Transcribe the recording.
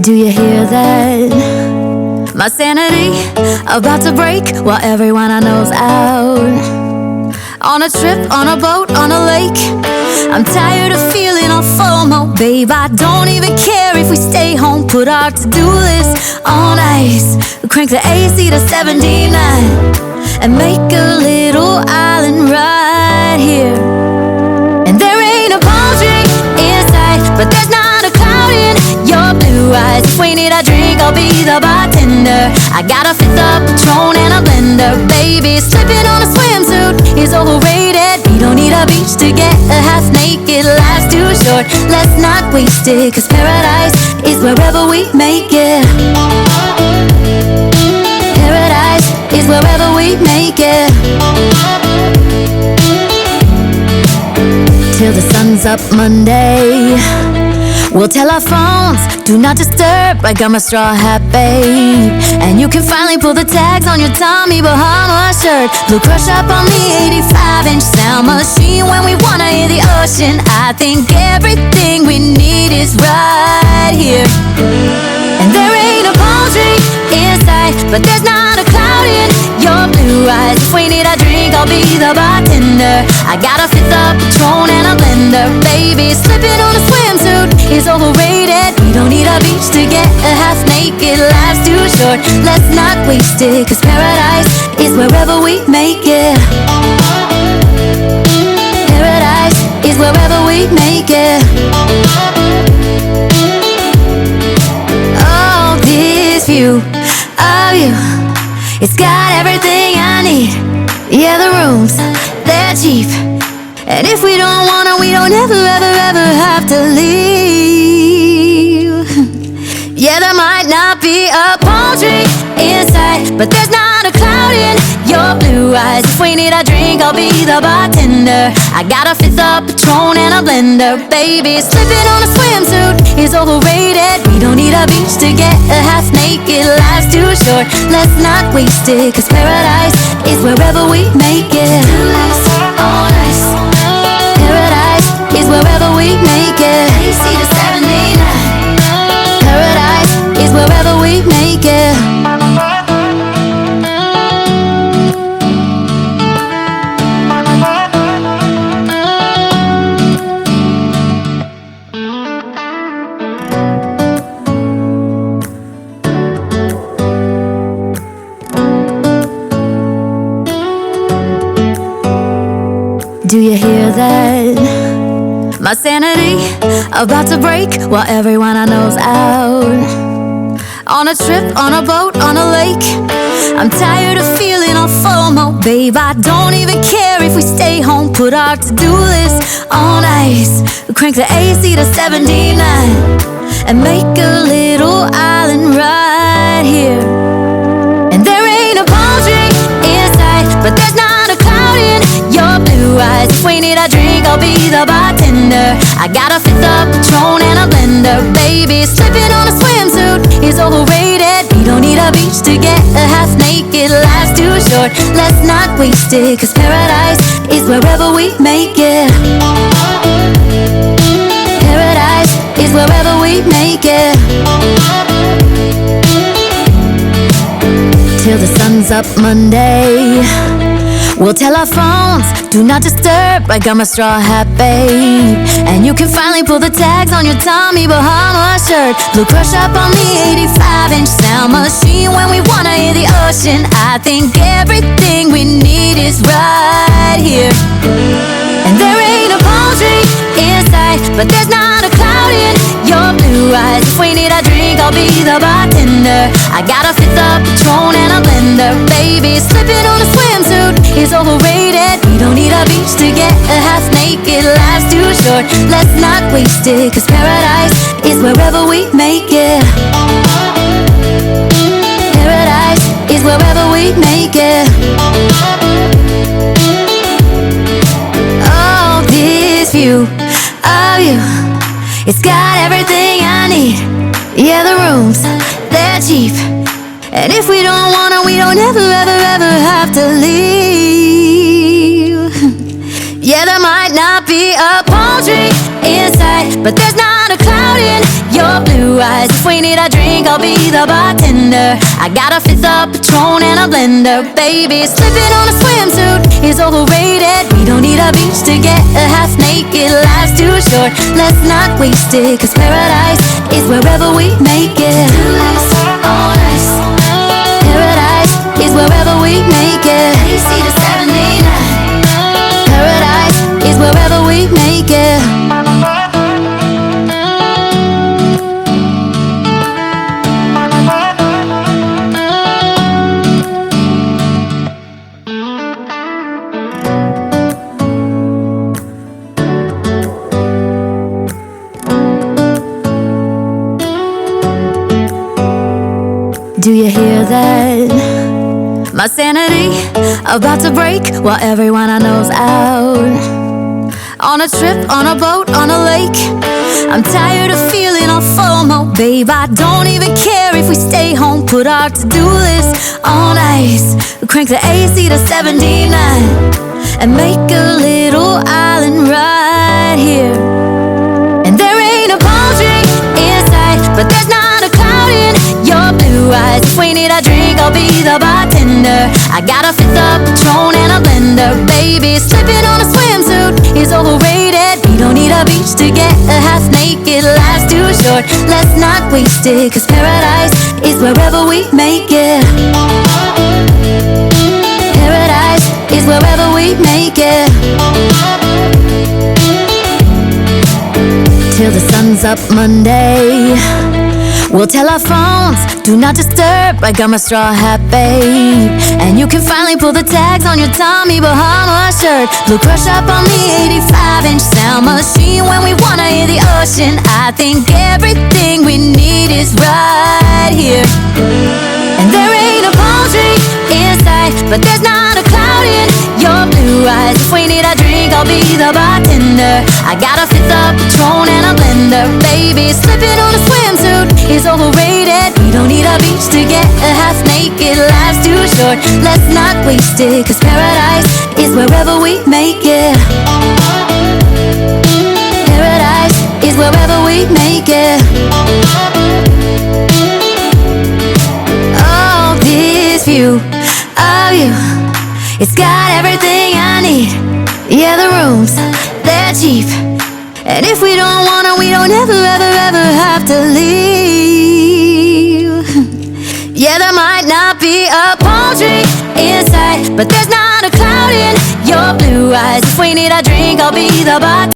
Do you hear that? My sanity about to break while everyone I know's out. On a trip, on a boat, on a lake. I'm tired of feeling all FOMO, babe. I don't even care if we stay home. Put our to-do list on ice. Crank the AC to 79 and make a little island right here. And there ain't a palm tree in sight, but there's not a cloud in your blue eyes. If we need a drink, I'll be the bartender. I got a fifth of Patron and a blender. Baby, slipping on a swimsuit is overrated. We don't need a beach to get a half naked. Life's too short, let's not waste it, 'cause paradise is wherever we make it. Paradise is wherever we make it. Till the sun's up Monday, we'll tell our phones, do not disturb. I got my straw hat, babe. And you can finally pull the tags on your Tommy Bahama shirt. Blue crush up on the 85-inch sound machine when we wanna hear the ocean. I think everything we need is right here. And there ain't a palm tree in sight, but there's not a cloud in your blue eyes. If we need a drink, I'll be the bartender. I got a fifth of Patron and a blender. Baby, slipping on a swimsuit is overrated. We don't need a beach to get a half naked. Life's too short, let's not waste it, 'cause paradise is wherever we make it. Paradise is wherever we make it. Oh, this view of you, it's got everything I need. Yeah, the rooms, they're cheap, and if we don't wanna, we don't ever, ever, ever have to leave. Yeah, there might not be a palm tree in sight, but there's not a cloud in your blue eyes. If we need a drink, I'll be the bartender. I got a fifth of Patron and a blender. Baby, slipping on a swimsuit is overrated. We don't need a beach to get a half naked. Life's too short, let's not waste it, 'cause paradise is wherever we make it. On ice. Paradise is wherever we make it. AC to 79. Paradise is wherever we make it. Do you hear that? My sanity about to break while everyone I know's out. On a trip, on a boat, on a lake. I'm tired of feeling all FOMO, babe. I don't even care if we stay home. Put our to-do list on ice. Crank the AC to 79 and make a little island right here. And there ain't a palm tree in sight, but there's not a cloud in your blue eyes. If we need a drink, I'll be the bartender. I got a fifth of Patron and a blender. Baby, slipping on a swimsuit is overrated. We don't need a beach to get a half naked. Life's too short, let's not waste it, 'cause paradise is wherever we make it. Paradise is wherever we make it. Till the sun's up Monday, we'll tell our phones, do not disturb. I got my straw hat, babe. And you can finally pull the tags on your Tommy Bahama shirt. Blue crush up on the 85-inch sound machine when we wanna hear the ocean. I think everything we need is right here. And there ain't a palm tree in sight, but there's not a cloud in your blue eyes. If we need a drink, I'll be the bartender. I got a fifth of Patron and a blender. Baby, slipping on a swimsuit is overrated. We don't need a beach to get a half naked. Life's too short, let's not waste it, 'cause paradise is wherever we make it. Paradise is wherever we make it. Oh, this view of you, it's got everything I need. Yeah, the rooms, they're cheap, and if we don't wanna, we don't ever, ever, ever have to leave. Yeah, there might not be a palm tree in sight, but there's not a cloud in your blue blue eyes. If we need a drink, I'll be the bartender. I got a fifth of Patron and a blender. Baby, slipping on a swimsuit is overrated. We don't need a beach to get half naked. Life's too short, let's not waste it, 'cause paradise is wherever we make it. On ice. Paradise is wherever we make it. AC to 79. Paradise is wherever we make it. Do you hear that? My sanity about to break while everyone I know's out. On a trip, on a boat, on a lake. I'm tired of feeling all FOMO, babe. I don't even care if we stay home. Put our to-do list on ice. Crank the AC to 79 and make a little island right here. And there ain't a palm tree in sight, but there's not a cloud in your blue eyes. If we need a drink, I'll be the bartender. I got a fifth of Patron and a blender. Baby, slipping on a swimsuit is overrated. We don't need a beach to get half naked. Life's too short, let's not waste it, 'cause paradise is wherever we make it. Paradise is wherever we make it. Till the sun's up Monday, we'll tell our phones, do not disturb. I got my straw hat, babe. And you can finally pull the tags on your Tommy Bahama shirt. Blue crush up on the 85-inch sound machine when we wanna hear the ocean. I think everything we need is right here. And there ain't a palm tree in sight, but there's not a cloud in your blue eyes. If we need a drink, I'll be the bartender. I got a fifth of Patron and a blender. Baby, slipping on a swimsuit is overrated. We don't need a beach to get half naked. Life's too short, let's not waste it, 'cause paradise is wherever we make it. Paradise is wherever we make it. Oh, this view of you, it's got everything I need. Yeah, the rooms, they're cheap. And if we don't wanna, we don't ever, ever, ever have to leave. Yeah, there might not be a palm tree inside, but there's not a cloud in your blue eyes. If we need a drink, I'll be the bartender.